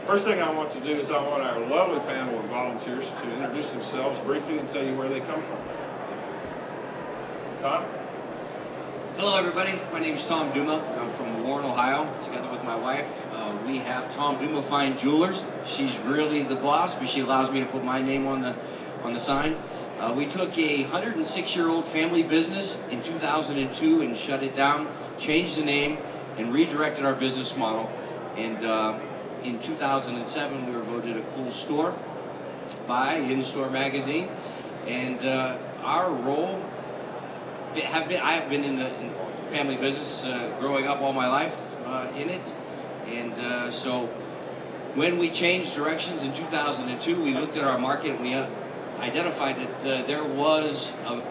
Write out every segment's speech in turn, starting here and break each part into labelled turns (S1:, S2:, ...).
S1: First thing I want to do is I want our lovely panel of volunteers to introduce themselves briefly and tell you where they come from. Tom?
S2: Hello everybody, my name is Tom Duma. I'm from Warren, Ohio, together with my wife. We have Tom Duma Fine Jewelers. She's really the boss, but she allows me to put my name on the sign. We took a 106-year-old family business in 2002 and shut it down, changed the name, and redirected our business model. And in 2007, we were voted a cool store by In-Store magazine. And our role, I have been in the family business growing up all my life in it. And so when we changed directions in 2002, we looked at our market and we identified that there was a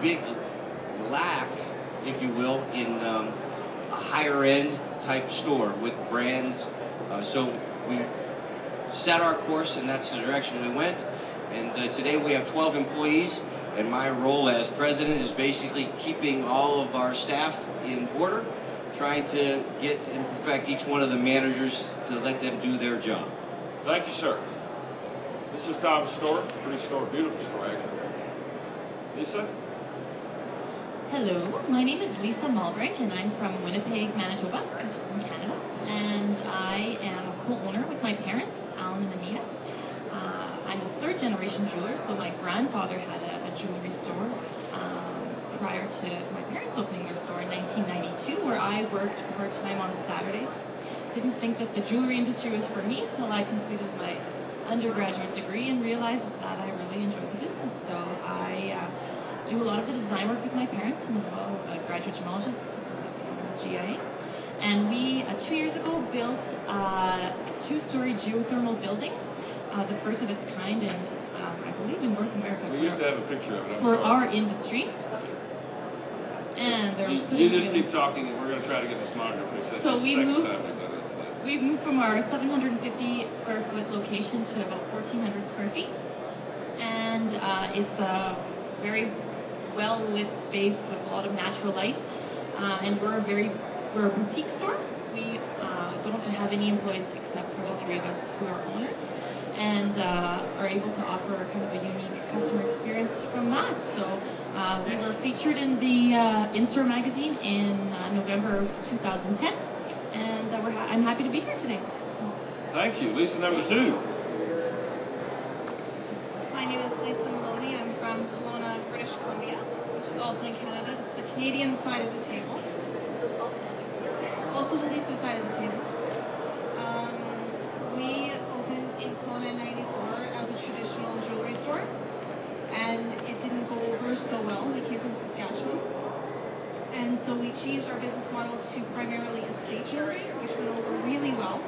S2: big lack, if you will, in a higher end type store with brands. So we set our course and that's the direction we went. And today we have 12 employees, and my role as president is basically keeping all of our staff in order, trying to get and perfect each one of the managers to let them do their job.
S1: Thank you, sir. This is Tom's store, pretty store, beautiful store actually. Lisa?
S3: Hello, my name is Lisa Malbrick and I'm from Winnipeg, Manitoba, which is in Canada. And I am a co-owner with my parents, Alan and Anita. I'm a third generation jeweler, so my grandfather had a jewelry store prior to my parents opening their store in 1992, where I worked part-time on Saturdays. Didn't think that the jewelry industry was for me till I completed my undergraduate degree and realized that I really enjoyed the business. So I do a lot of the design work with my parents, and as well a graduate gemologist from GIA. And we, 2 years ago, built a two-story geothermal building, the first of its kind in, I believe, in North America.
S1: We used to have a picture of it.
S3: For our industry. And
S1: you just keep talking, and we're going to try to get this monitor fixed.
S3: So we've moved from our 750 square foot location to about 1,400 square feet. And it's a very well-lit space with a lot of natural light. And we're a boutique store. We don't have any employees except for the three of us who are owners, and are able to offer kind of a unique customer experience from that. So we were featured in the In-Store magazine in November of 2010, and I'm happy to be here today. So.
S1: Thank you. Lisa, number two.
S4: My name is Lisa Maloney. I'm from Kelowna, British Columbia, which is also in Canada. It's the Canadian side of the table. Also the Lisa side of the table. We opened in Kelowna in '94 as a traditional jewelry store, and it didn't go over so well. We came from Saskatchewan, and so we changed our business model to primarily estate jewelry, which went over really well.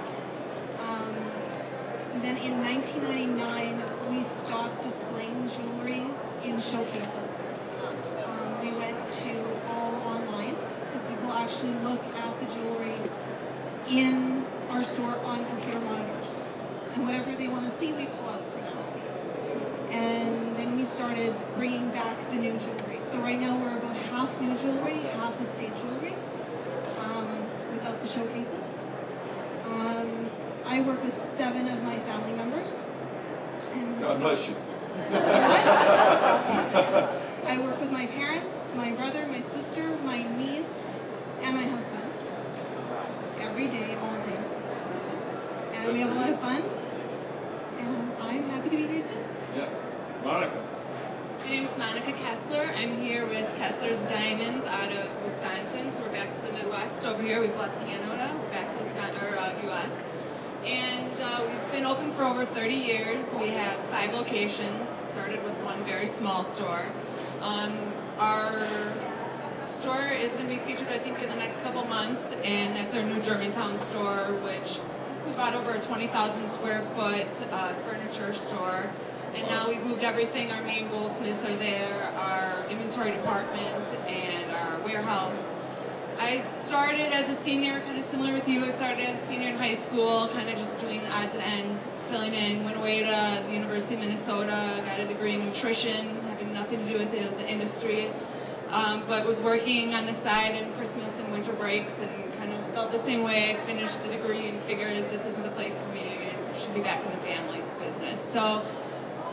S4: Then in 1999, we stopped displaying jewelry in showcases. We went to all online, so people actually look at the jewelry in our store on computer monitors. And whatever they want to see, we pull out for them. And then we started bringing back the new jewelry. So right now we're about half new jewelry, half estate jewelry, without the showcases. I work with 7 of my family members. And
S1: God bless you.
S4: I work with my parents, my brother, my sister, my niece, and my husband. Every day, all day. And we have a lot of fun. And I'm happy to be here too.
S1: Yeah. Monica.
S5: My name is Monica Kessler. I'm here with Kessler's Diamonds out of Wisconsin. So we're back to the Midwest over here. We've left Canada, we're back to Wisconsin, or US. And we've been open for over 30 years. We have 5 locations, started with one very small store. Our store is going to be featured, I think, in the next couple months, and that's our new Germantown store, which we bought over a 20,000 square foot furniture store. And now we've moved everything. Our main goldsmiths are there, our inventory department, and our warehouse. I started as a senior, kind of similar with you. I started as a senior in high school, kind of just doing odds and ends, filling in. Went away to the University of Minnesota, got a degree in nutrition, having nothing to do with the industry. but was working on the side in Christmas and winter breaks and kind of felt the same way. I finished the degree and figured this isn't the place for me. I should be back in the family business. So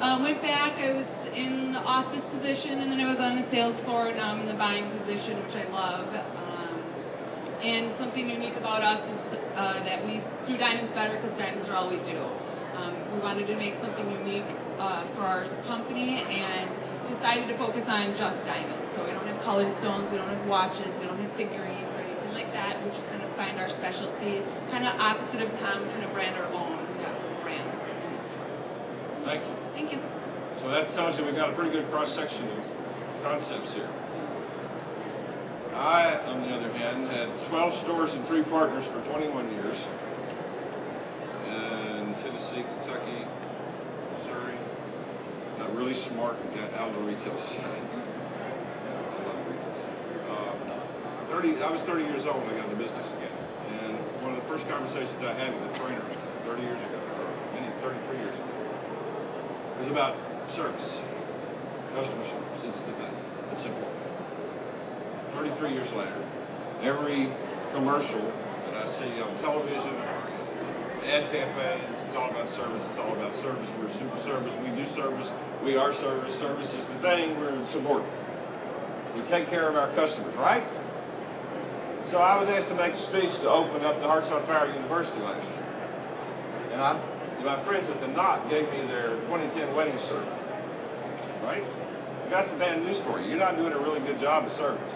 S5: went back. I was in the office position, and then I was on the sales floor, and now I'm in the buying position, which I love. And something unique about us is that we do diamonds better because diamonds are all we do. We wanted to make something unique for our company and decided to focus on just diamonds. So we don't have colored stones, we don't have watches, we don't have figurines or anything like that. We just kind of find our specialty, kind of opposite of Tom, kind of brand our own. We have little brands in the store.
S1: Thank you.
S5: Thank you.
S1: So that tells you we've got a pretty good cross-section of concepts here. I, on the other hand, had 12 stores and 3 partners for 21 years. In Tennessee, Kentucky, Missouri. Got really smart and got out of the retail side. I love the retail side. I was 30 years old when I got in the business again. And one of the first conversations I had with a trainer 30 years ago, or 33 years ago, was about service. Customer service. It's the thing. It's important. 33 years later, every commercial that I see on television or in ad campaigns, it's all about service. It's all about service. We're super service. We do service. We are service. Service is the thing. We're subordinate. We take care of our customers, right? So I was asked to make a speech to open up the Hearts on Fire University last year. And my friends at the Knot gave me their 2010 wedding cert. Right? I got some bad news for you. You're not doing a really good job of service.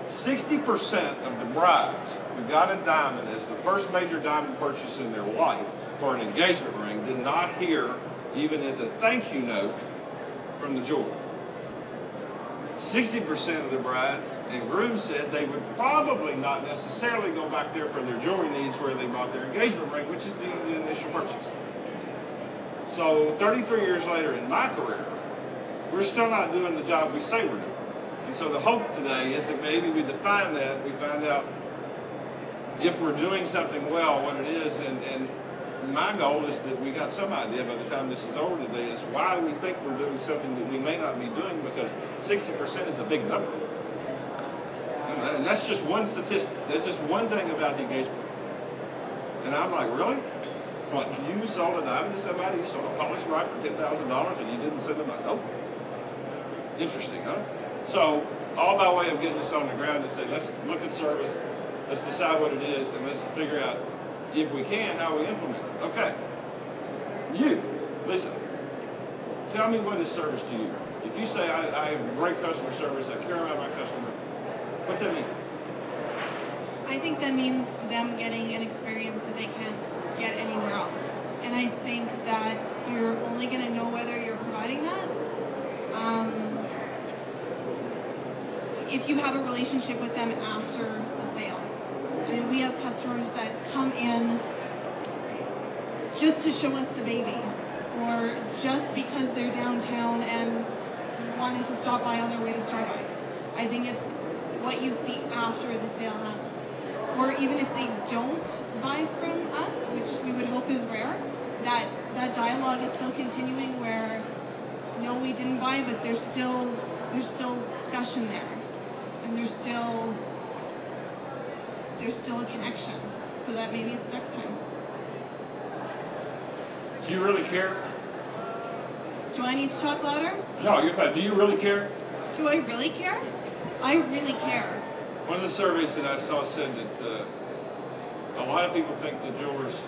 S1: 60% of the brides who got a diamond as the first major diamond purchase in their life for an engagement ring did not hear, even as a thank you note, from the jeweler. 60% of the brides and grooms said they would probably not necessarily go back there for their jewelry needs where they bought their engagement ring, which is the initial purchase. So 33 years later in my career, we're still not doing the job we say we're doing. And so the hope today is that maybe we define that, we find out if we're doing something well, what it is, and my goal is that we got some idea by the time this is over today is why we think we're doing something that we may not be doing, because 60% is a big number. And that's just one statistic. That's just one thing about the engagement. And I'm like, really? What, you sold a diamond to somebody, you sold a polished rock for $10,000 and you didn't send them a note? Interesting, huh? So, all by way of getting this on the ground to say, let's look at service, let's decide what it is, and let's figure out, if we can, how we implement it. Okay. You, listen, tell me what is service to you. If you say, I have great customer service, I care about my customer, what's that mean?
S4: I think that means them getting an experience that they can't get anywhere else. And I think that you're only going to know whether you're providing that if you have a relationship with them after the sale. I mean, we have customers that come in just to show us the baby, or just because they're downtown and wanted to stop by on their way to Starbucks. I think it's what you see after the sale happens. Or even if they don't buy from us, which we would hope is rare, that dialogue is still continuing where, no, we didn't buy, but there's still discussion there. And there's still a connection, so that maybe it's next time.
S1: Do you really care?
S4: Do I need to talk louder?
S1: No, you're fine. Do you really care?
S4: Do I really care? I really care.
S1: One of the surveys that I saw said that a lot of people think the jewelers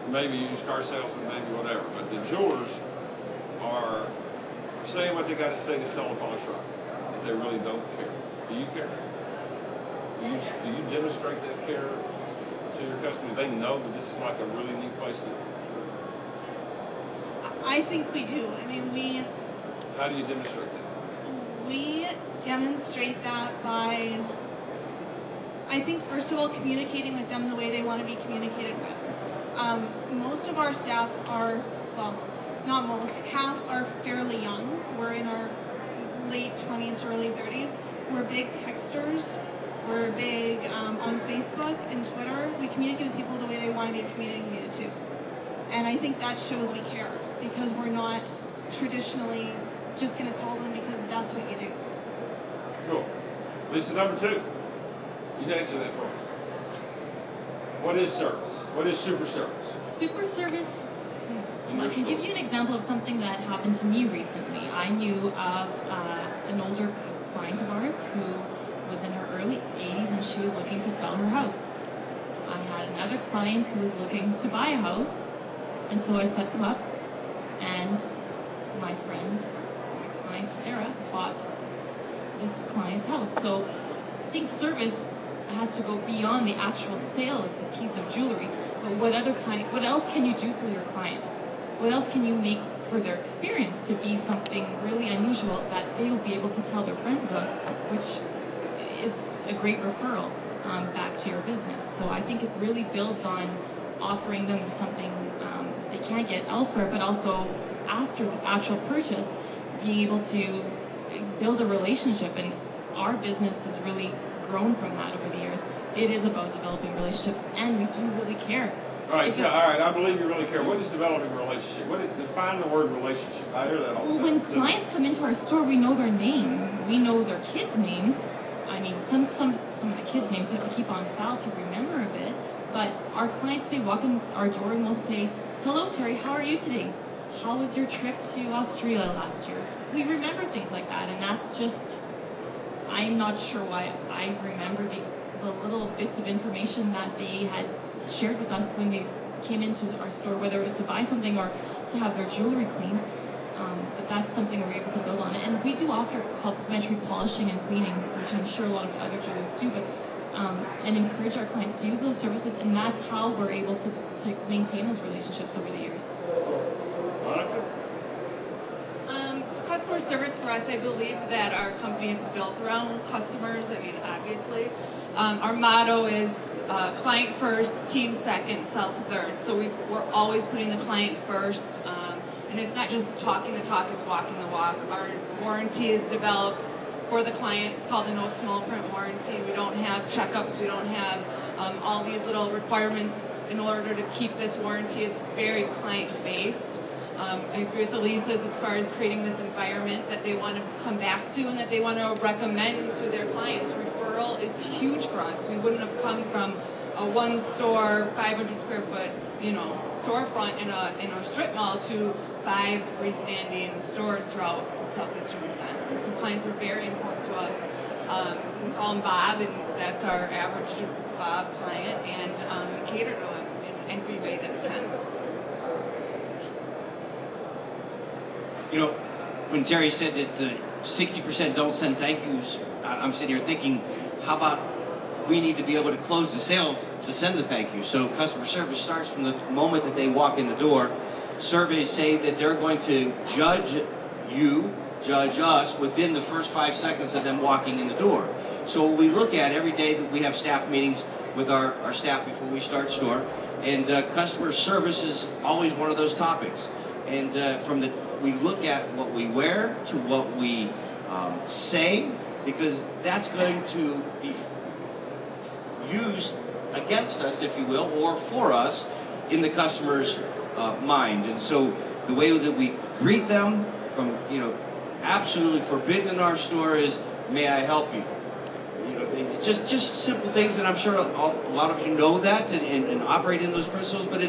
S1: maybe use car salesmen, maybe whatever, but the jewelers are saying what they got to say to sell a polished rock, that they really don't care. Do you care? Do you demonstrate that care to your customers? Do they know that this is like a really neat place to...
S4: I think we do. I mean,
S1: How do you demonstrate that?
S4: we demonstrate that by, I think, first of all, communicating with them the way they want to be communicated with. Most of our staff are, well, not most, half are fairly young. We're in our late 20s, early 30s. We're big texters. We're big on Facebook and Twitter. We communicate with people the way they want to be communicated to. And I think that shows we care, because we're not traditionally just going to call them because that's what you do.
S1: Cool. Lisa, number 2. You answer that for me. What is service? What is super service?
S3: Super service.
S1: In
S3: I
S1: your
S3: can
S1: store?
S3: give you an example of something that happened to me recently. I knew of an older client of ours who was in her early 80s and she was looking to sell her house. I had another client who was looking to buy a house, and so I set them up, and my client Sarah, bought this client's house. So I think service has to go beyond the actual sale of the piece of jewelry, but what else can you do for your client? What else can you make for their experience to be something really unusual that they'll be able to tell their friends about, which is a great referral back to your business. So I think it really builds on offering them something they can't get elsewhere, but also after the actual purchase, being able to build a relationship. And our business has really grown from that over the years. It is about developing relationships, and we do really care.
S1: All right, yeah, all right. I believe you really care. What is developing a relationship? Define the word relationship. I hear that all the time.
S3: Well, when clients come into our store, we know their name. We know their kids' names. I mean, some of the kids' names we have to keep on file to remember a bit. But our clients, they walk in our door and will say, "Hello, Terry. How are you today? How was your trip to Australia last year?" We remember things like that, and that's just. I'm not sure why I remember the little bits of information that they had shared with us when they came into our store, whether it was to buy something or to have their jewelry cleaned. But that's something we're able to build on. And we do offer complimentary polishing and cleaning, which I'm sure a lot of other jewelers do, but and encourage our clients to use those services, and that's how we're able to maintain those relationships over the years.
S1: Monica?
S5: For customer service for us, I believe that our company is built around customers. I mean, obviously. Our motto is client first, team second, self third. So we're always putting the client first. And it's not just talking the talk, it's walking the walk. Our warranty is developed for the client. It's called a no small print warranty. We don't have checkups. We don't have all these little requirements in order to keep this warranty. It's very client-based. I agree with Elisa's as far as creating this environment that they want to come back to and that they want to recommend to their clients. Referral is huge for us. We wouldn't have come from a one-store, 500 square foot, storefront in a strip mall to 5 freestanding stores throughout southeastern Wisconsin. So clients are very important to us. We call him Bob, and that's our average Bob client, and we cater to him in every way that we can.
S2: When Terry said that 60% don't send thank yous, I'm sitting here thinking, how about we need to be able to close the sale to send the thank you. So customer service starts from the moment that they walk in the door. Surveys say that they're going to judge us within the first 5 seconds of them walking in the door. So we look at every day that we have staff meetings with our staff before we start store, and customer service is always one of those topics. And we look at what we wear to what we say, because that's going to be used against us, if you will, or for us in the customer's mind. And so the way that we greet them, from absolutely forbidden in our store, is, "May I help you?" Just simple things, and I'm sure a lot of you know that and operate in those principles. But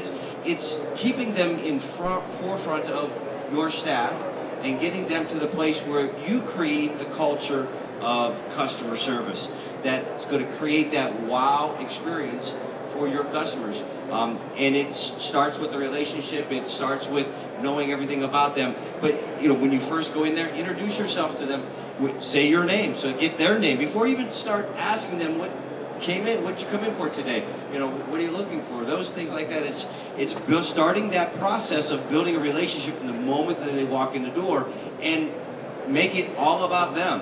S2: it's keeping them in forefront of your staff and getting them to the place where you create the culture of customer service that's going to create that wow experience for your customers. And it starts with the relationship. It starts with knowing everything about them. But when you first go in there, introduce yourself to them. Say your name, so get their name before you even start asking them what came in, what you come in for today. What are you looking for? Those things like that. It's starting that process of building a relationship from the moment that they walk in the door, and make it all about them.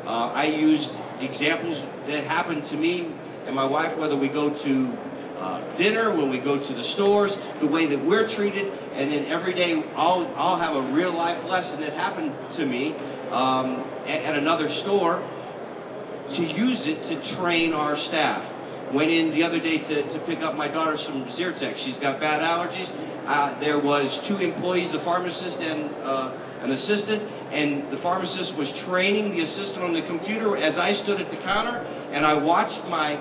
S2: I used examples that happened to me and my wife, whether we go to dinner, when we go to the stores, the way that we're treated, and then every day I'll have a real life lesson that happened to me at another store, to use it to train our staff. Went in the other day to pick up my daughter some Zyrtec. She's got bad allergies. There was 2 employees, the pharmacist and an assistant, and the pharmacist was training the assistant on the computer as I stood at the counter, and I watched my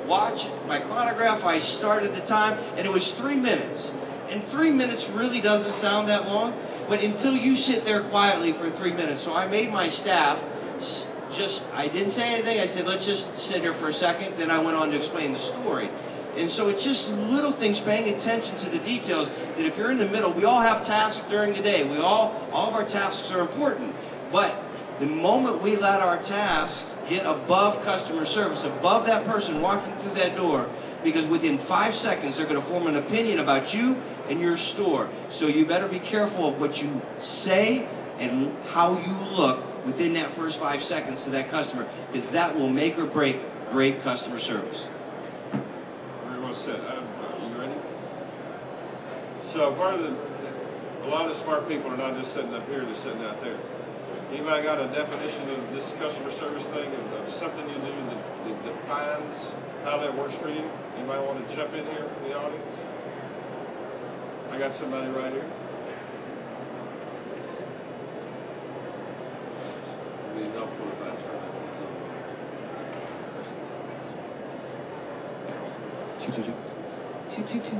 S2: watch, my chronograph. I started the time, and it was 3 minutes. And 3 minutes really doesn't sound that long, but until you sit there quietly for 3 minutes. So I made my staff I didn't say anything. I said, let's just sit here for a second. Then I went on to explain the story. And so it's just little things, paying attention to the details, that if you're in the middle, we all have tasks during the day. All of our tasks are important. But the moment we let our tasks get above customer service, above that person walking through that door, because within 5 seconds they're going to form an opinion about you and your store. So you better be careful of what you say and how you look within that first 5 seconds to that customer, because that will make or break great customer service.
S1: Very well said. You ready? So a lot of smart people are not just sitting up here, they're sitting out there. Anybody got a definition of this customer service thing, of something you do that defines how that works for you? Anybody want to jump in here from the audience? I got somebody right here. It'd be helpful if I turn that thing on.
S2: 222.
S3: 222.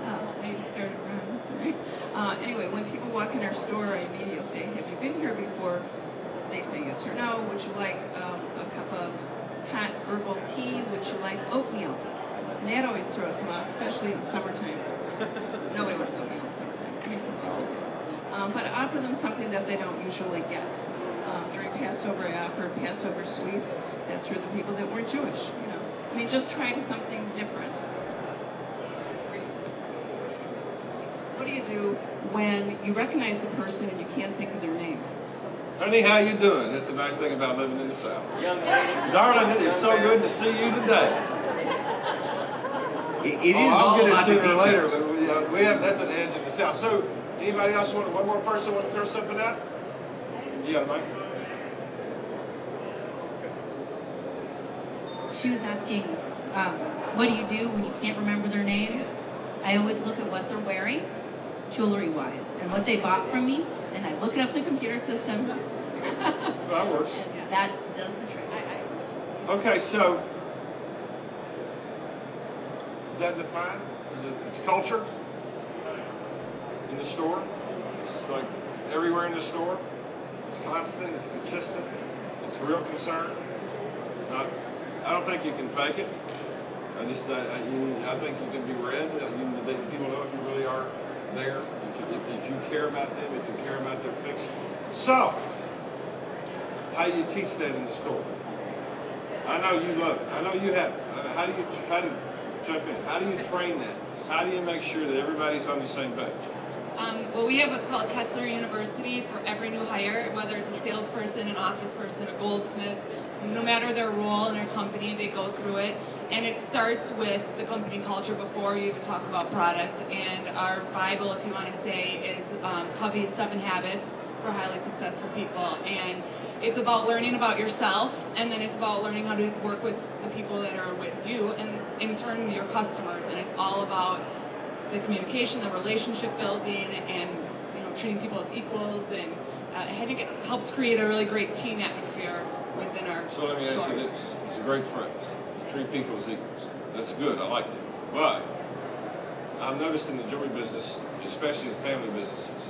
S3: Oh, I started wrong, sorry. Anyway, when people walk in our store, I immediately say, have you been here before? They say yes or no. Would you like a cup of hot herbal tea? Would you like oatmeal? And that always throws them off, especially in the summertime. Nobody wants oatmeal in the summertime. I mean, some people do. But I offer them something that they don't usually get. During Passover, I offered Passover sweets that threw the people that weren't Jewish, you know. I mean, just trying something different. What do you do when you recognize the person and you can't think of their name?
S1: Honey, how you doing? That's a nice thing about living in the South. Darling, it is so good to see you today.
S2: It is
S1: I'll
S2: all
S1: get
S2: about
S1: it
S2: the
S1: sooner or later,
S2: details.
S1: but we have, that's an edge of the South. So, anybody else one more person want to throw something out? Yeah, Mike.
S3: She was asking, what do you do when you can't remember their name? I always look at what they're wearing, jewelry-wise, and what they bought from me, and I look it up in the computer system.
S1: That works.
S3: And that does the trick.
S1: Okay, so is that defined? It's culture in the store. It's like everywhere in the store. It's constant. It's consistent. It's a real concern. I don't think you can fake it. I think you can be read. People know if you really are there. If you care about them, if you care about their fix. So, how do you teach that in the store? I know you love it. I know you have it. How do you jump in? How do you train that? How do you make sure that everybody's on the same page?
S5: Well, we have what's called Kessler University for every new hire, whether it's a salesperson, an office person, a goldsmith, no matter their role in their company, they go through it. And it starts with the company culture before you even talk about product. And our Bible, if you want to say, is Covey's 7 Habits for Highly Successful People. And it's about learning about yourself, and then it's about learning how to work with the people that are with you, and in turn your customers. And it's all about the communication, the relationship building, and treating people as equals, and I think it helps create a really great team atmosphere within our
S1: So let me ask you this. It's a great phrase. Treat people as equals. That's good. I like that. But I've noticed in the jewelry business, especially in family businesses,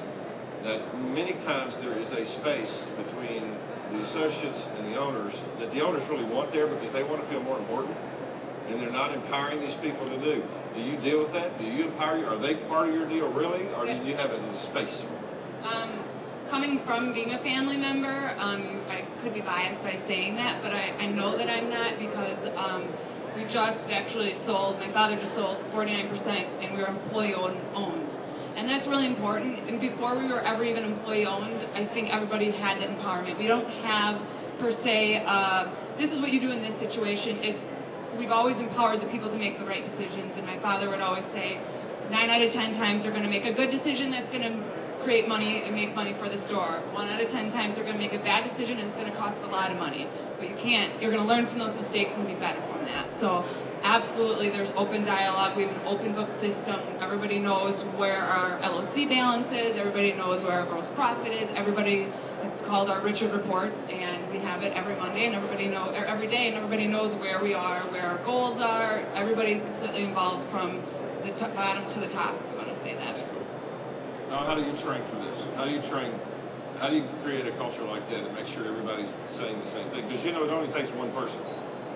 S1: that many times there is a space between the associates and the owners that the owners really want there because they want to feel more important, and they're not empowering these people to do. Do you deal with that? Do you empower? Are they part of your deal really, or do you have it in space?
S5: Coming from being a family member, I could be biased by saying that, but I know that I'm not, because we just actually sold, my father just sold 49%, and we were employee owned. And that's really important. And before we were ever even employee owned, I think everybody had that empowerment. We don't have, per se, this is what you do in this situation. We've always empowered the people to make the right decisions. And my father would always say, 9 out of 10 times you're going to make a good decision that's going to create money and make money for the store. 1 out of 10 times they're going to make a bad decision and it's going to cost a lot of money. But you can't, you're going to learn from those mistakes and be better from that. So absolutely, there's open dialogue. We have an open book system. Everybody knows where our LOC balance is. Everybody knows where our gross profit is. Everybody, it's called our Richard Report, and we have it every Monday, and everybody knows, or every day, and everybody knows where we are, where our goals are. Everybody's completely involved from the bottom to the top, if you want to say that.
S1: Now, how do you train for this? How do you train? How do you create a culture like that and make sure everybody's saying the same thing? Because you know it only takes one person.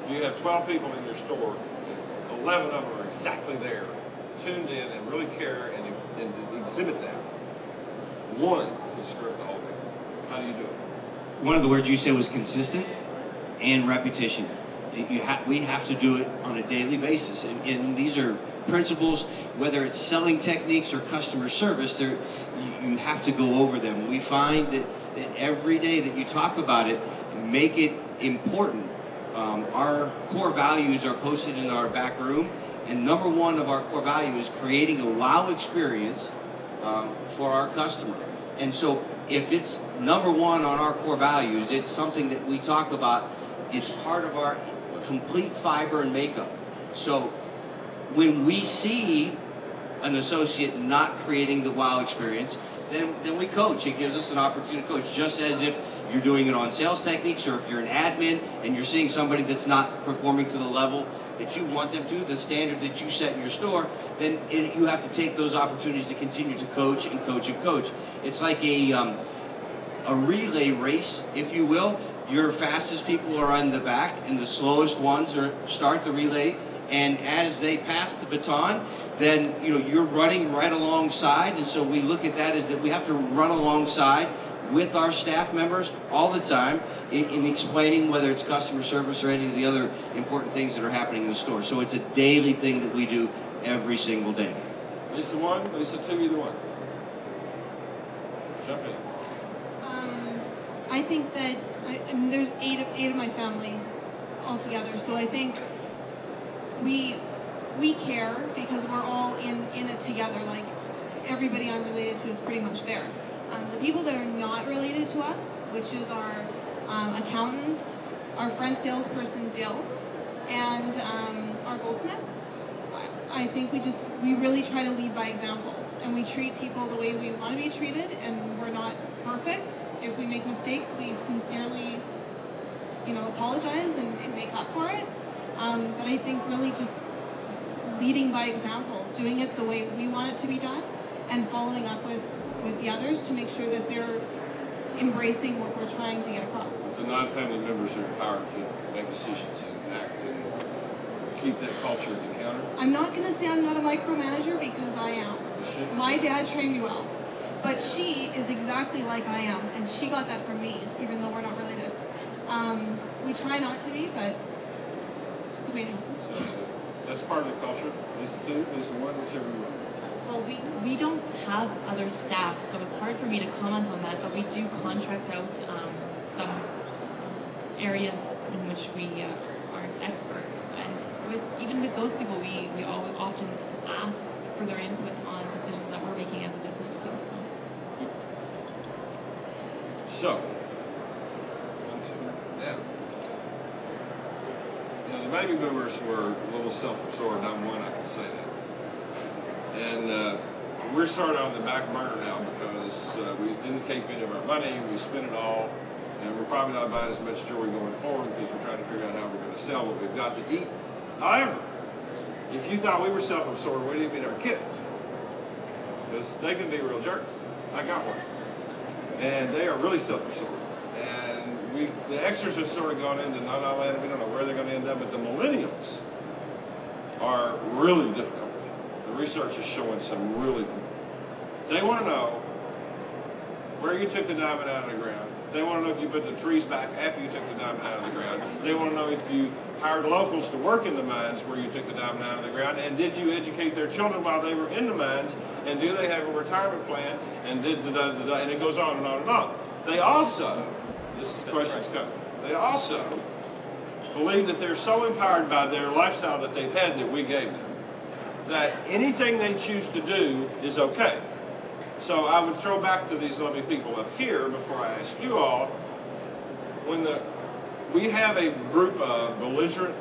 S1: If you have 12 people in your store, 11 of them are exactly there, tuned in and really care and exhibit that. One can screw up the whole thing. How do you do it?
S2: One of the words you said was consistent and repetition. We have to do it on a daily basis. And these are principles, whether it's selling techniques or customer service, you have to go over them. We find that every day that you talk about it, make it important. Our core values are posted in our back room, and number one of our core values is creating a wow experience for our customer. And so if it's number one on our core values, it's something that we talk about. It's part of our complete fiber and makeup. So when we see an associate not creating the wow experience, then we coach. It gives us an opportunity to coach, just as if you're doing it on sales techniques, or if you're an admin and you're seeing somebody that's not performing to the level that you want them to, the standard that you set in your store, then you have to take those opportunities to continue to coach and coach and coach. It's like a relay race, if you will. Your fastest people are in the back, and the slowest ones start the relay. And as they pass the baton, then you're running right alongside. And so we look at that as that we have to run alongside with our staff members all the time in explaining whether it's customer service or any of the other important things that are happening in the store. So it's a daily thing that we do every single day.
S1: Lisa 1, Lisa 2, either one. Jump in.
S4: I think that there's eight of my family altogether, so I think we care because we're all in it together. Like, everybody I'm related to is pretty much there. The people that are not related to us, which is our accountants, our front salesperson Dill, and our goldsmith, I think we really try to lead by example, and we treat people the way we want to be treated, and we're not perfect. If we make mistakes, we sincerely, apologize and make up for it. But I think really just leading by example, doing it the way we want it to be done, and following up with the others to make sure that they're embracing what we're trying to get across.
S1: The non-family members are empowered to make decisions and act and keep that culture at the counter.
S4: I'm not going to say I'm not a micromanager, because I am.
S1: Is she?
S4: My dad trained me well. But she is exactly like I am, and she got that from me, even though we're not related. We try not to be, but it's the way it happens.
S1: So that's part of the culture. Lisa 2, Lisa 1, whichever you want.
S3: Well, we don't have other staff, so it's hard for me to comment on that, but we do contract out some areas in which we aren't experts. And even with those people, we often ask for their input on decisions that we're making as a business too. So, yeah.
S1: So, 1, 2, now. The baby boomers were a little self-absorbed. I'm one, I can say that. And we're starting on the back burner now because we didn't keep any of our money, we spent it all, and we're probably not buying as much jewelry going forward because we're trying to figure out how we're going to sell what we've got to eat. However, if you thought we were self-absorbed, what do you mean our kids? Because they can be real jerks. I got one. And they are really self-absorbed. And the extras have sort of gone into La La Land. We don't know where they're going to end up, but the millennials are really difficult. The research is showing some really, they want to know where you took the diamond out of the ground. They want to know if you put the trees back after you took the diamond out of the ground. They want to know if you hired locals to work in the mines where you took the diamond out of the ground, and did you educate their children while they were in the mines, and do they have a retirement plan, and and it goes on and on and on. They also, this is the question's coming, they also believe that they're so empowered by their lifestyle that they've had that we gave them, that anything they choose to do is okay. So I would throw back to these lovely people up here before I ask you all, when we have a group of belligerent,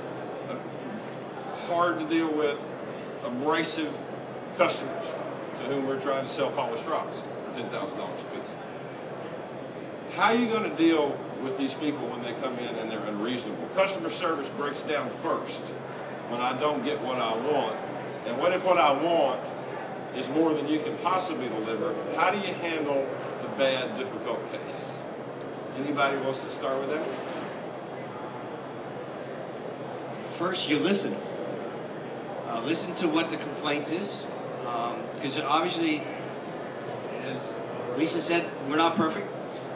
S1: hard to deal with, abrasive customers to whom we're trying to sell polished rocks for $10,000 a piece. How are you going to deal with these people when they come in and they're unreasonable? Customer service breaks down first when I don't get what I want. And what if what I want is more than you can possibly deliver? How do you handle the bad, difficult case? Anybody wants to start with that?
S2: First, you listen. Listen to what the complaint is, because obviously, as Lisa said, we're not perfect,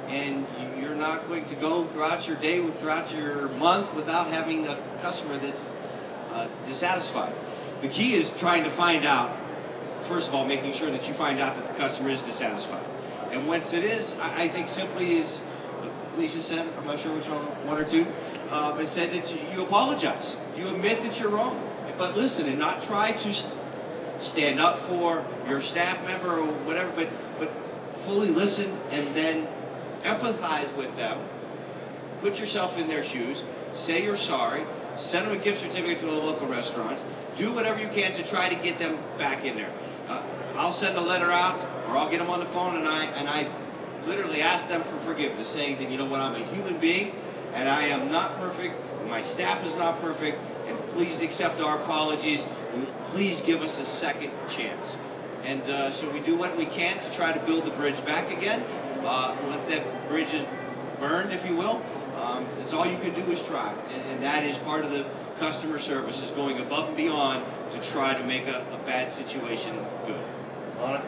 S2: and you're not going to go throughout your day, throughout your month, without having a customer that's dissatisfied. The key is trying to find out, first of all, making sure that you find out that the customer is dissatisfied. And once it is, I think simply is, Lisa said, I'm not sure which one or two, but said that you apologize. You admit that you're wrong. But listen, and not try to stand up for your staff member or whatever, but fully listen and then empathize with them. Put yourself in their shoes. Say you're sorry. Send them a gift certificate to a local restaurant. Do whatever you can to try to get them back in there. I'll send a letter out, or I'll get them on the phone, and I literally ask them for forgiveness, saying that, you know what, I'm a human being, and I am not perfect. My staff is not perfect. And please accept our apologies. Please give us a second chance. And so we do what we can to try to build the bridge back again. Once that bridge is burned, if you will, that's all you can do is try. And that is part of the customer service, is going above and beyond to try to make a bad situation good.
S1: Monica?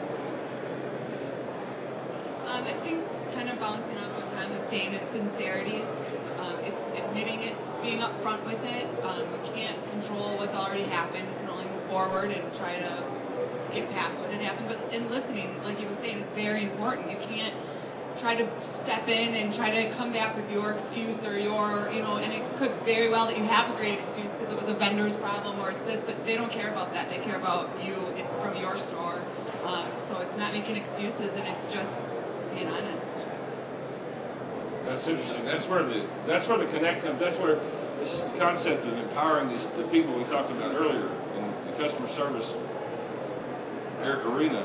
S5: I think kind of bouncing off what Tom was saying is sincerity. It's admitting it, being upfront with it. We can't control what's already happened. We can only move forward and try to get past what had happened. But in listening, like he was saying, is very important. You can't try to step in and try to come back with your excuse or your, and it could very well that you have a great excuse because it was a vendor's problem or it's this, but they don't care about that. They care about you. It's from your store. So it's not making excuses, and it's just being honest.
S1: That's interesting. That's where the connect comes. That's where this concept of empowering the people we talked about earlier in the customer service arena.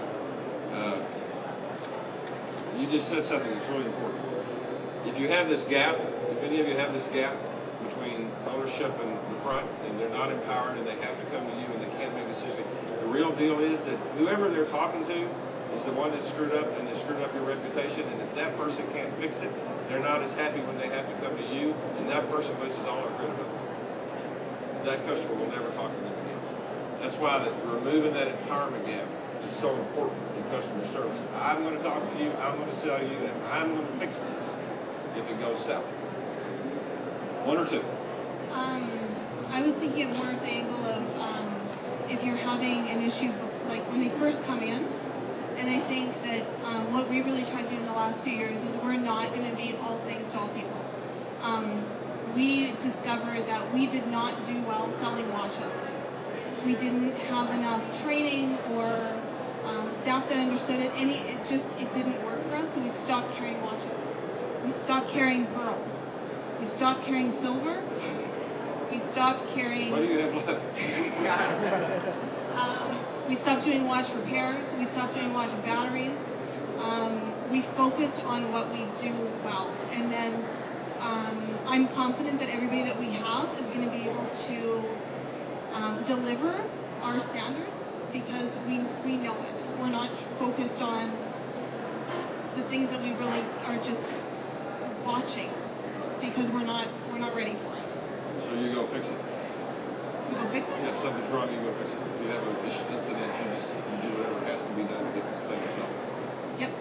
S1: You just said something that's really important. If you have this gap, if any of you have this gap between ownership and the front, and they're not empowered and they have to come to you and they can't make a decision, the real deal is that whoever they're talking to is the one that screwed up, and they screwed up your reputation, and if that person can't fix it, they're not as happy when they have to come to you, and that person loses all their credibility. That customer will never talk to them again. That's why removing that empowerment gap is so important in customer service. I'm going to talk to you, I'm going to sell you, and I'm going to fix this if it goes south. One or two?
S4: I was thinking more of the angle of if you're having an issue, like when they first come in. And I think that what we really tried to do in the last few years is we're not going to be all things to all people. We discovered that we did not do well selling watches. We didn't have enough training or staff that understood it. It didn't work for us, so we stopped carrying watches. We stopped carrying pearls. We stopped carrying silver. We stopped carrying...
S1: What do you have left?
S4: We stopped doing watch repairs. We stopped doing watch batteries. We focused on what we do well. And then I'm confident that everybody that we have is going to be able to deliver our standards because we know it. We're not focused on the things that we really are just watching because we're not ready for it.
S1: So you go fix it.
S4: You go fix it?
S1: If something's wrong, you go fix it. If you have an incident, you do whatever has to be done to get this thing resolved.
S4: Yep.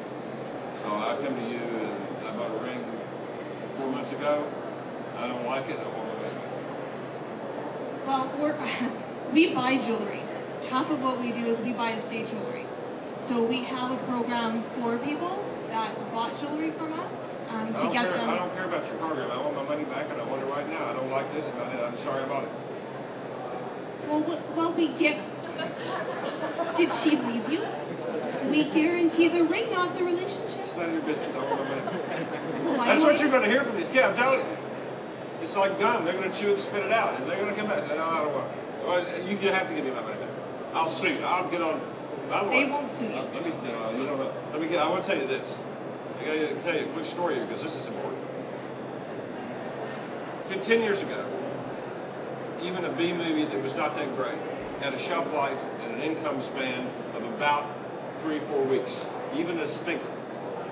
S1: So I come to you and I bought a ring 4 months ago. I don't like it. I don't want to make it.
S4: Well, we buy jewelry. Half of what we do is we buy estate jewelry. So we have a program for people that bought jewelry from us to get them.
S1: I don't care about your program. I want my money back, and I want it right now. I don't like this, and I'm sorry about it.
S4: Well, we get. Did she leave you? We guarantee the ring, not the relationship.
S1: It's none of your business. I want my money.
S4: Well, why
S1: That's
S4: do
S1: what
S4: I-
S1: you're going to hear from these kids. I'm telling you. It's like gum. They're going to chew it and spit it out. And they're going to come back. No, I don't want it. Well, you have to give me my money back. I'll sue you. I'll get on.
S4: They won't sue you.
S1: Let me, you don't know. Let me get, I want to tell you this. I got to tell you a quick story here because this is important. 10 years ago, even a B movie that was not that great had a shelf life and an income span of about 3 or 4 weeks. Even a stinker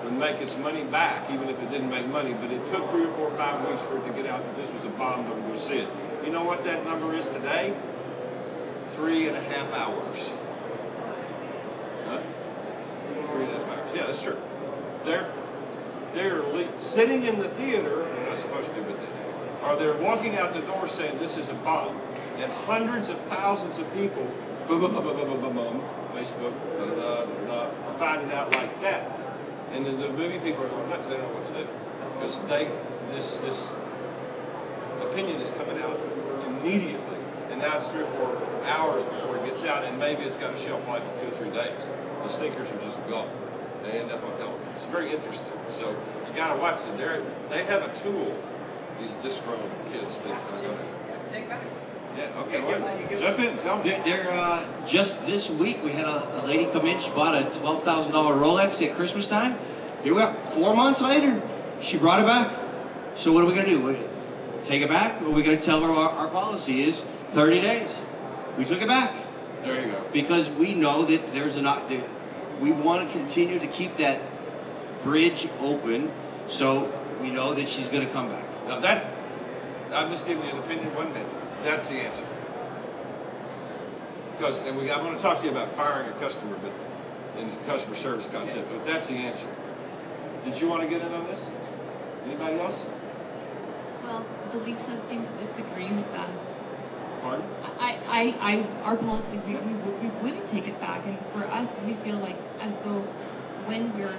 S1: would make its money back, even if it didn't make money, but it took 3 or 4 or 5 weeks for it to get out that this was a bomb that we would see it. You know what that number is today? 3.5 hours. Huh? 3.5 hours. Yeah, that's true. They're sitting in the theater, they're not supposed to, but they do, or they're walking out the door saying this is a bomb. And hundreds of thousands of people, boom, boom, boom, boom, boom, boom, boom, Facebook, are finding out like that. And then the movie people are going nuts, they don't know what to do. Because this opinion is coming out immediately. And now it's 3 or 4 hours before it gets out, and maybe it's got a shelf life of 2 or 3 days. The stinkers are just gone. They end up on television. It's very interesting. So you got to watch it. They have a tool, these disgruntled kids that are going to... Yeah, okay, well, jump in, tell me.
S2: Just this week, we had a lady come in. She bought a $12,000 Rolex at Christmas time. Here we are, 4 months later, she brought it back. So what are we going to do? We take it back? Or are we going to tell her our policy is 30 days? We took it back.
S1: There you go.
S2: Because we know that we want to continue to keep that bridge open, so we know that she's going to come back.
S1: Now I'm just giving you an opinion, one thing. That's the answer. Because, and I'm going to talk to you about firing a customer, but in the customer service concept, but that's the answer. Did you want to get in on this? Anybody else?
S3: Well, the Lisas seem to disagree with that.
S1: Pardon?
S3: Our policies, we wouldn't take it back, and for us, we feel like as though when we're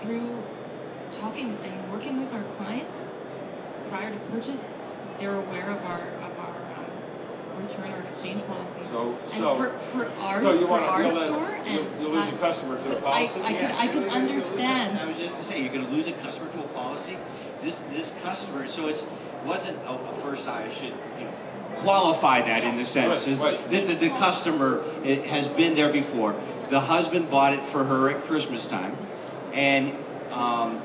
S3: through talking and working with our clients prior to purchase, they're aware of our return or exchange policies.
S1: So
S3: for our store,
S1: you lose a customer to a policy.
S3: I could understand.
S2: I was just going to say, you're going to lose a customer to a policy. This customer, so it wasn't a first eye. I should qualify that in the sense is that the customer has been there before. The husband bought it for her at Christmas time, and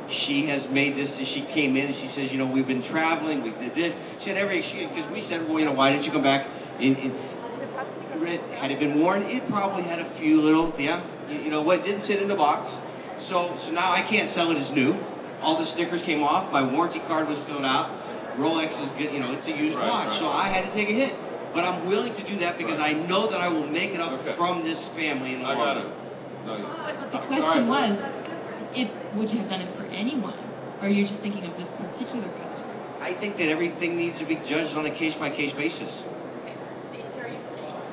S2: she has made this. She came in and she says, we've been traveling. We did this. She had every excuse because we said, well, why didn't you come back? Had it been worn, it probably had a few little, what didn't sit in the box. So now I can't sell it as new. All the stickers came off. My warranty card was filled out. Rolex is good, it's a used watch. So I had to take a hit. But I'm willing to do that because I know that I will make it up from this family in the long run.
S3: But the question was, would you have done it for anyone? Or are you just thinking of this particular customer?
S2: I think that everything needs to be judged on a case-by-case basis.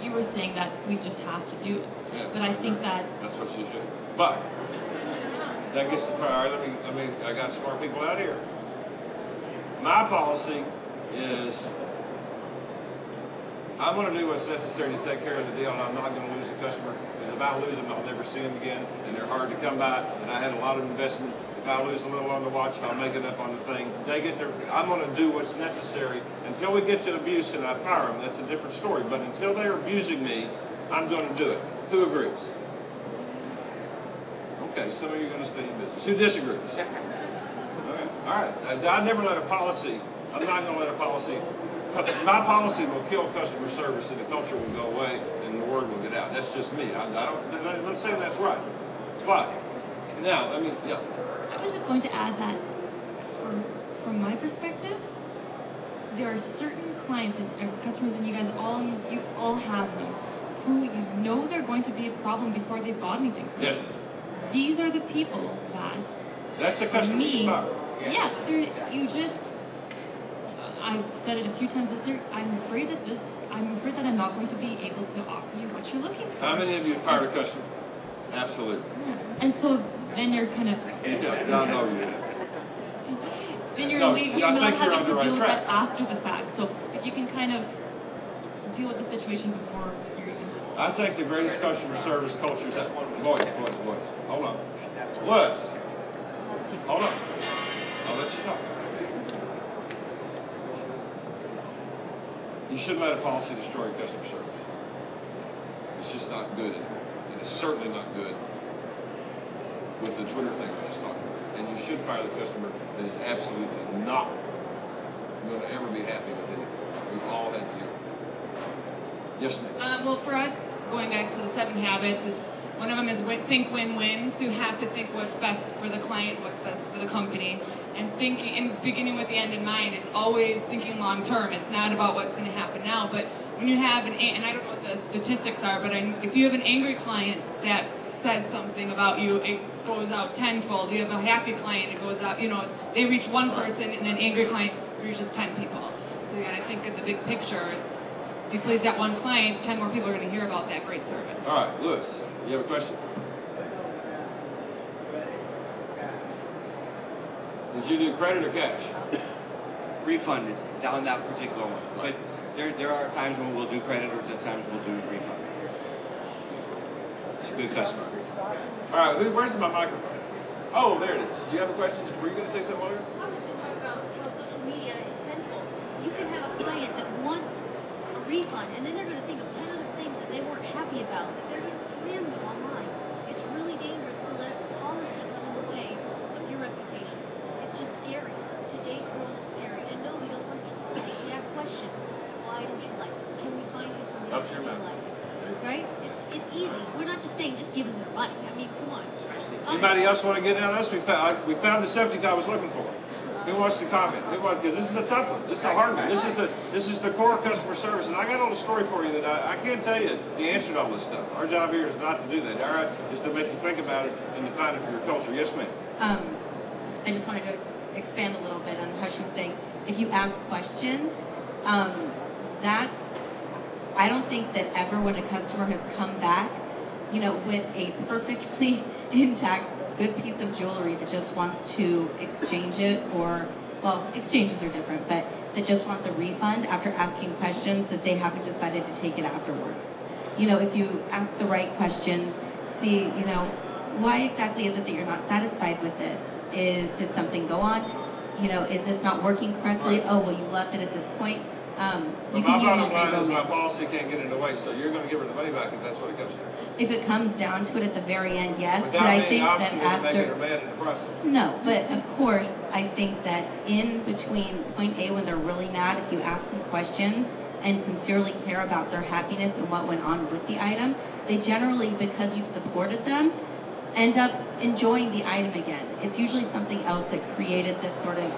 S3: You were saying that we just have to do it. Yeah, but I think
S1: that's what you should. But that gets the priority. I got smart people out here. My policy is I'm going to do what's necessary to take care of the deal, and I'm not going to lose a customer, because if I lose them, I'll never see them again, and they're hard to come by, and I had a lot of investment. If I lose a little on the watch, I'll make it up on the thing. I'm going to do what's necessary until we get to abuse and I fire them. That's a different story. But until they're abusing me, I'm going to do it. Who agrees? Okay, some of you are going to stay in business. Who disagrees? Okay. All right. I never let a policy. I'm not going to let a policy. My policy will kill customer service, and the culture will go away, and the word will get out. That's just me. I'm not saying that's right. But now,
S3: I was just going to add that from my perspective, there are certain clients and customers, and you all have them, who you know they're going to be a problem before they bought anything from you.
S1: Yes.
S3: These are the people
S1: that's the customer.
S3: I've said it a few times this year. I'm afraid that I'm not going to be able to offer you what you're looking for.
S1: How many of you have fired a customer? Absolutely.
S3: Yeah. And so then you're kind of.
S1: No, you didn't.
S3: Then you're not having to deal with that after the fact. So if you can kind of deal with the situation before you're even
S1: I think the greatest customer service culture is that. Boys. Hold on. Liz. Hold on. I'll let you talk. You shouldn't let a policy destroy customer service. It's just not good. And it's certainly not good with the Twitter thing I was talking about. And you should fire the customer that is absolutely not going to ever be happy with anything. We've all had to deal with it. Yes, ma'am.
S5: Well, for us, going back to the 7 habits, one of them is think win-win. So you have to think what's best for the client, what's best for the company, and thinking and beginning with the end in mind. It's always thinking long-term. It's not about what's going to happen now. But when you have and I don't know what the statistics are, but if you have an angry client that says something about you, it goes out tenfold. You have a happy client, it goes out. They reach one person, and then angry client reaches 10 people. So you got to think of the big picture. If you please that one client, 10 more people are going to hear about that great service.
S1: All right, Lewis, you have a question? Did you do credit or cash?
S2: Refunded on that particular one. But there are times when we'll do credit or times we'll do refund. It's a good customer.
S1: All right, where's my microphone? Oh, there it is. Do you have a question? Were you going to say something earlier?
S6: I was going to talk about how social media in tenfolds. You can have a client that wants a refund, and then they're going to think of 10 other things that they weren't happy about. That they're going to slam you online. It's really dangerous to let policy come in the way of your reputation. It's just scary. Today's world is scary. And no, we don't work this way. We ask questions. Why don't you like it? Can we find you something that you like? Right? It's easy. We're not just saying just give them their money. I mean, come on.
S1: Anybody else want to get in on this? We found the subject I was looking for. Who wants to comment? Because this is a tough one. This is a hard one. This is the core of customer service, and I got a little story for you that I can't tell you the answer to all this stuff. Our job here is not to do that. All right, is to make you think about it and define it for your culture. Yes, ma'am.
S7: I just wanted to expand a little bit on how she was saying. If you ask questions, I don't think that ever when a customer has come back, with a perfectly intact, good piece of jewelry that just wants to exchange it, or, well, exchanges are different, but that just wants a refund after asking questions, that they haven't decided to take it afterwards. If you ask the right questions, see, why exactly is it that you're not satisfied with this? Did something go on? Is this not working correctly? Oh, well, you left it at this point.
S1: My bottom line is my policy can't get in the way, so you're going to give her the money back if that's what it comes to.
S7: If it comes down to it at the very end, yes.
S1: Without
S7: but I think that after
S1: making her mad in the process.
S7: No, but of course, I think that in between point A when they're really mad, if you ask them questions and sincerely care about their happiness and what went on with the item, they generally, because you've supported them, end up enjoying the item again. It's usually something else that created this sort of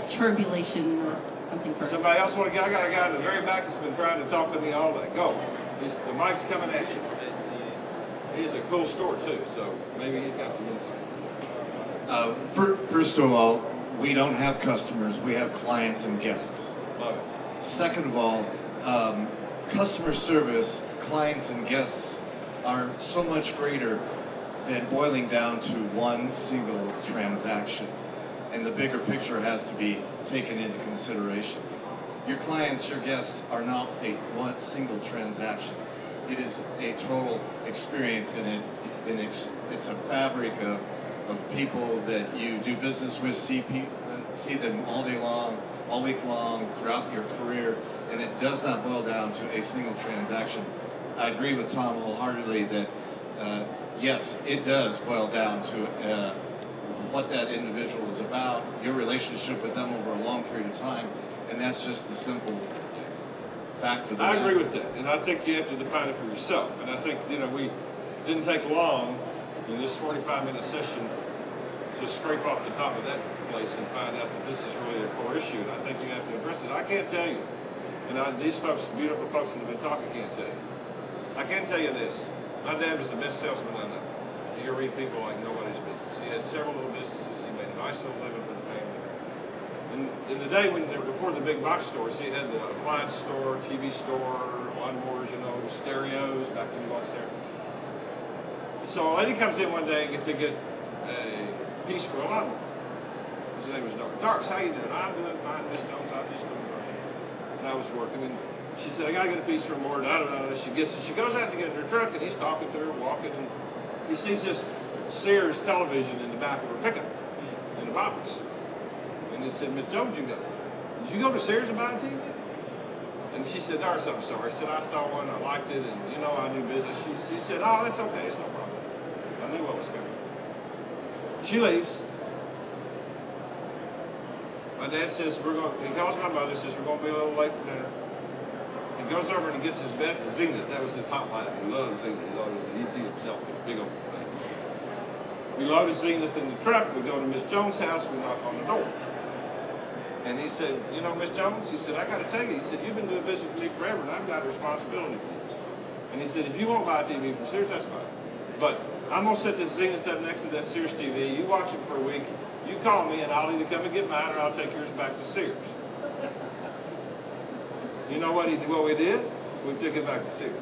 S7: turbulation or something.
S1: Somebody else want to get? I got a guy in the very back that's been trying to talk to me all day. Go. The mic's coming at you. He's a cool store too, so maybe he's got some insight.
S8: First of all, we don't have customers. We have clients and guests.
S1: Love it.
S8: Second of all, customer service, clients and guests are so much greater than boiling down to one single transaction. And the bigger picture has to be taken into consideration. Your clients, your guests are not one single transaction. It is a total experience, and it's a fabric of people that you do business with, see them all day long, all week long, throughout your career, and it does not boil down to a single transaction. I agree with Tom wholeheartedly that yes, it does boil down to what that individual is about, your relationship with them over a long period of time, and that's just the simple fact of the matter.
S1: I agree with that, and I think you have to define it for yourself. And I think, we didn't take long in this 45-minute session to scrape off the top of that place and find out that this is really a core issue, and I think you have to address it. I can't tell you, and these folks, beautiful folks that have been talking, can't tell you. I can tell you this. My dad was the best salesman I know. You read people like nobody's business. He had several little businesses. He made a nice little living for the family. And in the day before the big box stores, he had the appliance store, TV store, lawnmowers, stereos, back when you bought stereo. So a lady comes in one day to get a piece for a lawnmower. His name was Darks. Darks, how you doing? I'm doing fine, Miss Jones. I'm just doing fine. And I was working, and She said, I got to get a piece from Ward. I don't know. She gets it. She goes out to get in her truck, and he's talking to her, walking, and he sees this Sears television in the back of her pickup, in the box. And he said, Miss Jones, did you go to Sears and buy a TV? And she said, Doris, I'm sorry. I said, I saw one, I liked it, and you know, I do business. She said, oh, that's okay, it's no problem. I knew what was coming. She leaves. My dad says, he calls my mother, says, we're going to be a little late for dinner. He goes over and he gets his Beth Zenith. That was his hot line. He loves Zenith. He loves the ET television, big old thing. We load his Zenith in the truck. We go to Miss Jones' house. We knock on the door. And he said, you know, Miss Jones, he said, I got to tell you, he said, you've been doing business with me forever, and I've got a responsibility to you. And he said, if you won't buy a TV from Sears, that's fine. But I'm going to set this Zenith up next to that Sears TV. You watch it for a week. You call me, and I'll either come and get mine, or I'll take yours back to Sears. You know what we did? We took it back to Sears.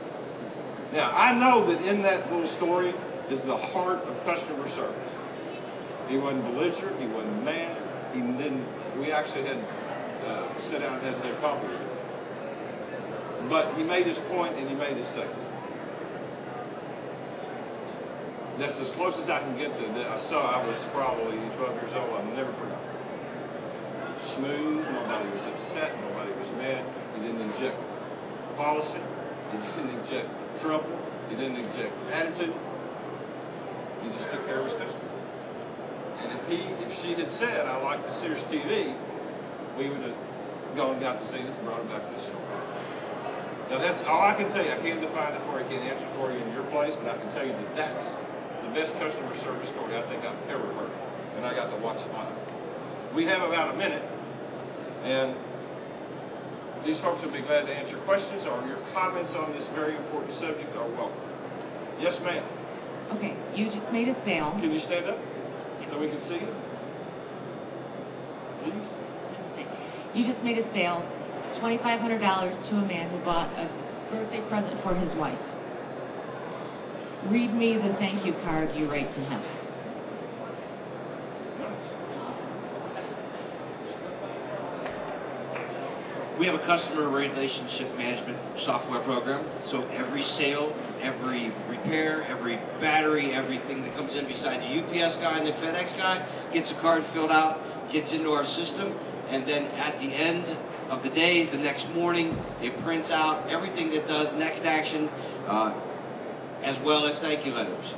S1: Now, I know that in that little story is the heart of customer service. He wasn't belligerent. He wasn't mad. He didn't. We actually had sat down and had coffee with him. But he made his point and he made his statement. That's as close as I can get to it. I was probably 12 years old. I've never forgotten. Smooth. Nobody was upset. Nobody was mad. He didn't inject policy. He didn't inject trouble. He didn't inject attitude. He just took care of his customer. And if she had said, I like the Sears TV, we would have gone and got the Zenith and brought it back to the store. Now that's all I can tell you. I can't define it for you. I can't answer for you in your place, but I can tell you that that's the best customer service story I think I've ever heard. And I got to watch it live. We have about a minute, and these folks would be glad to answer questions or your comments on this very important subject are welcome. Yes, ma'am.
S9: Okay, you just made a sale.
S1: Can you stand up so we can see you? Please.
S9: You just made a sale, $2,500 to a man who bought a birthday present for his wife. Read me the thank you card you write to him.
S2: We have a customer relationship management software program. So every sale, every repair, every battery, everything that comes in beside the UPS guy and the FedEx guy gets a card filled out, gets into our system, and then at the end of the day, the next morning, it prints out everything that does next action, as well as thank you letters.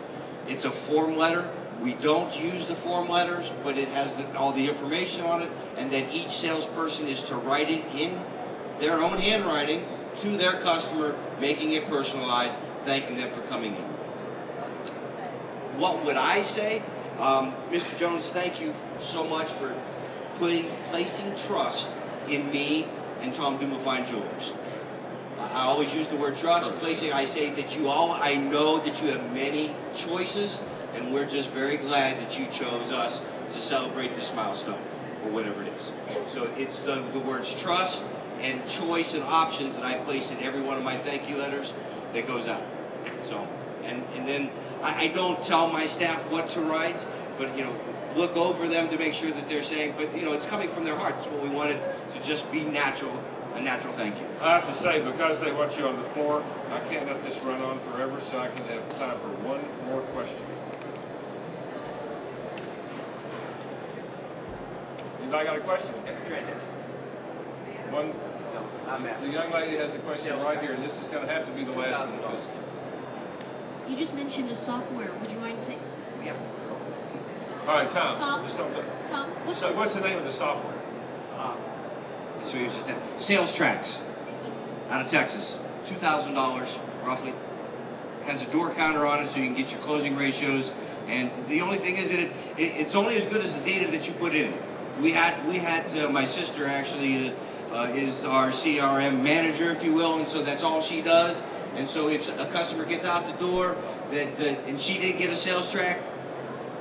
S2: It's a form letter. We don't use the form letters, but it has all the information on it, and then each salesperson is to write it in their own handwriting to their customer, making it personalized, thanking them for coming in. What would I say? Mr. Jones, thank you so much for placing trust in me and Tom Duma Fine Jewelers. I always use the word trust. I say that I know that you have many choices, and we're just very glad that you chose us to celebrate this milestone, or whatever it is. So it's the words trust and choice and options that I place in every one of my thank you letters that goes out. So, and then I don't tell my staff what to write, but look over them to make sure that they're saying, but it's coming from their hearts. What we wanted to just be natural, a natural thank you.
S1: I have to say, because they want you on the floor, I can't let this run on forever, so I can have time for one more question. Anybody got a question? One. The young lady has a question right here, and this is going to have to be the last one. Because
S6: You just mentioned a software. Would you mind saying?
S2: Yeah.
S1: all right, Tom.
S6: Tom?
S1: Just don't.
S6: Tom,
S1: What's the name of the software?
S2: So you just said sales tracks out of Texas, $2,000 roughly. Has a door counter on it, so you can get your closing ratios. And the only thing is that it's only as good as the data that you put in. We had my sister actually is our CRM manager, if you will, and so that's all she does. And so if a customer gets out the door and she didn't get a sales track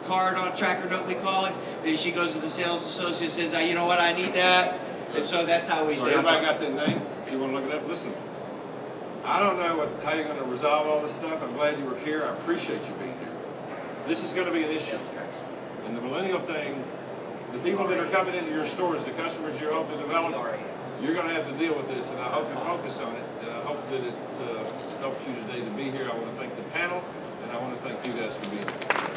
S2: card on tracker note, we call it, then she goes to the sales associate and says, you know what, I need that. And so that's how we stay.
S1: Everybody got that name? If you want to look it up, listen. I don't know how you're going to resolve all this stuff. I'm glad you were here. I appreciate you being here. This is going to be an issue. And the millennial thing, the people that are coming into your stores, the customers you're hoping to develop, you're going to have to deal with this, and I hope you focus on it, and I hope that it helps you today to be here. I want to thank the panel, and I want to thank you guys for being here.